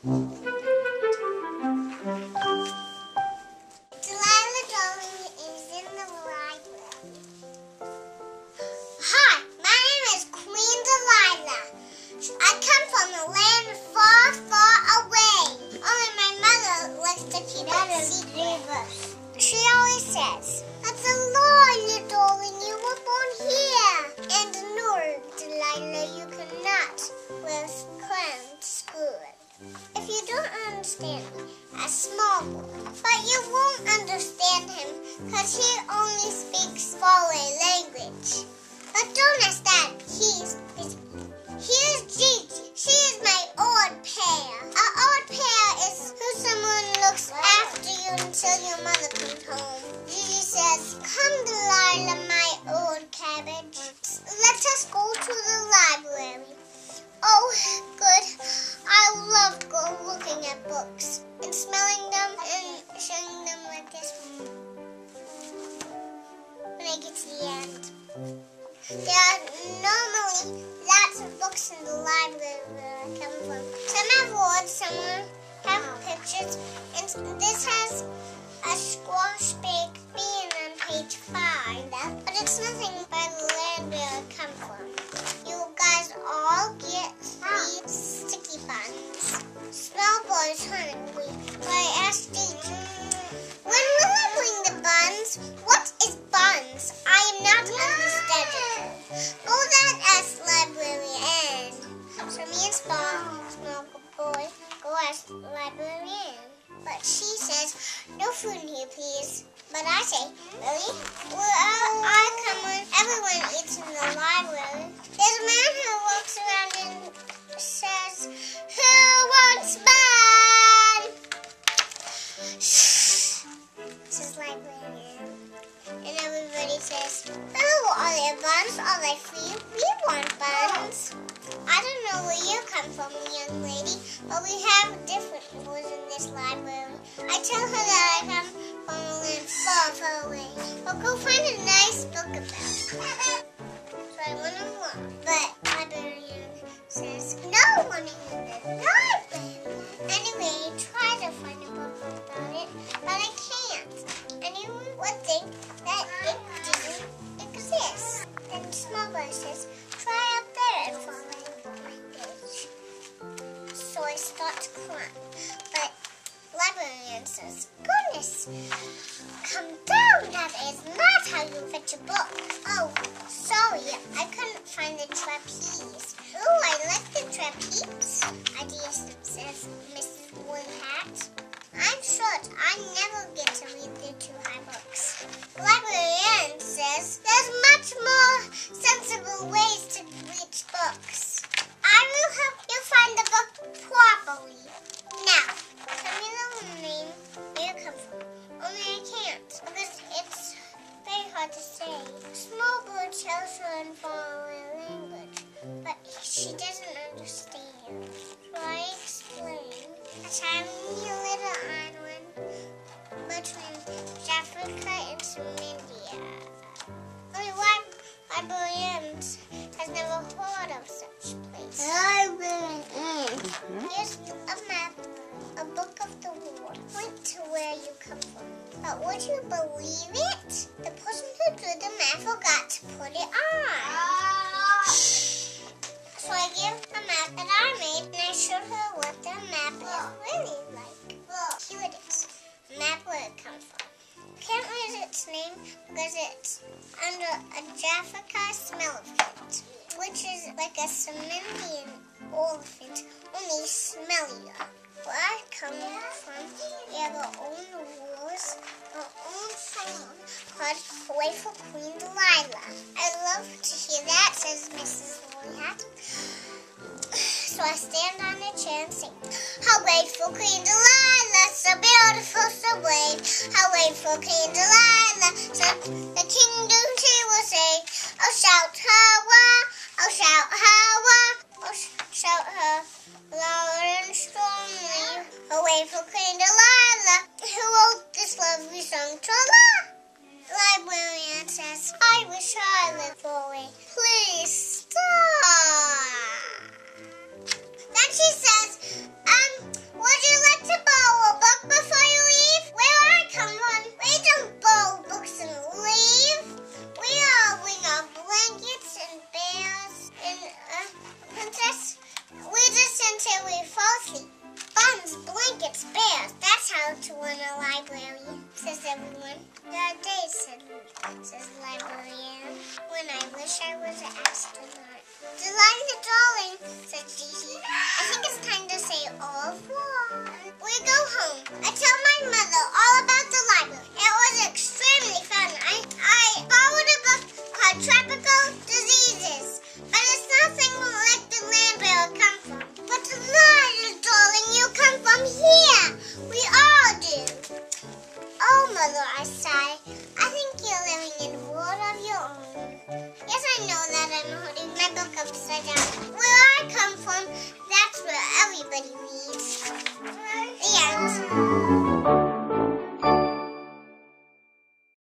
Delilah Darling is in the library. Hi, my name is Queen Delilah. I come from a land far, far away. Only my mother likes to keep it a secret. She always says, "That's a lie, little darling. You were born here." And no, Delilah, you cannot wear crown to school. If you don't understand me, a small boy, but you won't understand him because he only speaks foreign language. But don't ask that. Here's Gigi. She is my odd pair. An odd pair is who someone looks after you until your mother comes home. Gigi says, "Come, Delilah, my old cabbage. Let us go to the library." Oh, good. I love looking at books and smelling them and showing them like this when I get to the end. There are normally lots of books in the library where I come from. Some have words, some have pictures, and this has a squash baked bean on page 5. But it's nothing by the land where I come from. You guys all get 3 sticky buns. Small boy's hungry, so I asked Gigi, "When will I bring the buns? What is buns? I am not understanding." Go then ask librarian. So me and small boy go ask librarian. But she says, "No food in here, please." But I say, "Really? Well, I come when everyone eats in the library." There's a man who walks around and says, "Who wants bun?" "Shh," says librarian. And everybody says, "Oh, are there buns? Are they free? We want buns." I don't know where you come from, young lady, but we have different rules in this library. I tell her that I come from a land far, far away. Well, go find a nice book about it. So I went along, but librarian says, "No one in the library." Anyway, I try to find a book about it, but I can't. Anyone would think that it didn't exist. Then the small boy says, "Try up there and follow my page." So I start to climb, but librarian says, "Goodness, come down. That is not how you fetch a book." "Oh, sorry, I couldn't find the trapeze." "Oh, I like the trapeze idea," says Mrs. Woolly Hat. "I'm short. I never get to read the 2 high books." The librarian says, "There's much more sensible ways to reach books. I will help you find the book properly. Now, tell me the name where you come from." Only I can't, because it's very hard to say. Small bird tells her in foreign language, but she doesn't understand. So I explain. A tiny little island between Africa and some India. Only librarian has never heard of such place. Here's a map, a book of the world. Point to where you come from. But would you believe it? The person who drew the map forgot to put it on. So I give a map that I made, and I showed her what the map is really like. Here it is. Map where it comes from. Can't read its name because it's under a Jaffa elephant, which is like a Sumerian elephant, only smellier. Where I come from, we have our own rules, our own song called "Wait for Queen Delilah." I love to hear that, says Mrs. Woolly Hat. So I stand on a chair and sing, "How wait for Queen Delilah, so beautiful, so brave. How wait for Queen Delilah, so the kingdom she will save. Oh, shout her wah, oh, shout her wah, oh, shout her loud and strongly. Oh, wait for Queen Delilah, who wrote this lovely song, Tra-la." Librarian says, "I wish I lived for it. Please stop." Then she says, want a library, says everyone. There are days, says the librarian, when I wish I was an astronaut. Delilah, darling, said Gigi. I think it's time to say au revoir. We go home. I tell my mother all about the library. It was extremely fun. I borrowed a book called Tropical Diseases, but it's nothing like the land where I come from. But Delilah, darling, you come from here. We all do. Oh, Mother, I sigh. I think you're living in a world of your own. Yes, I know that I'm holding my book upside down. Where I come from, that's where everybody reads.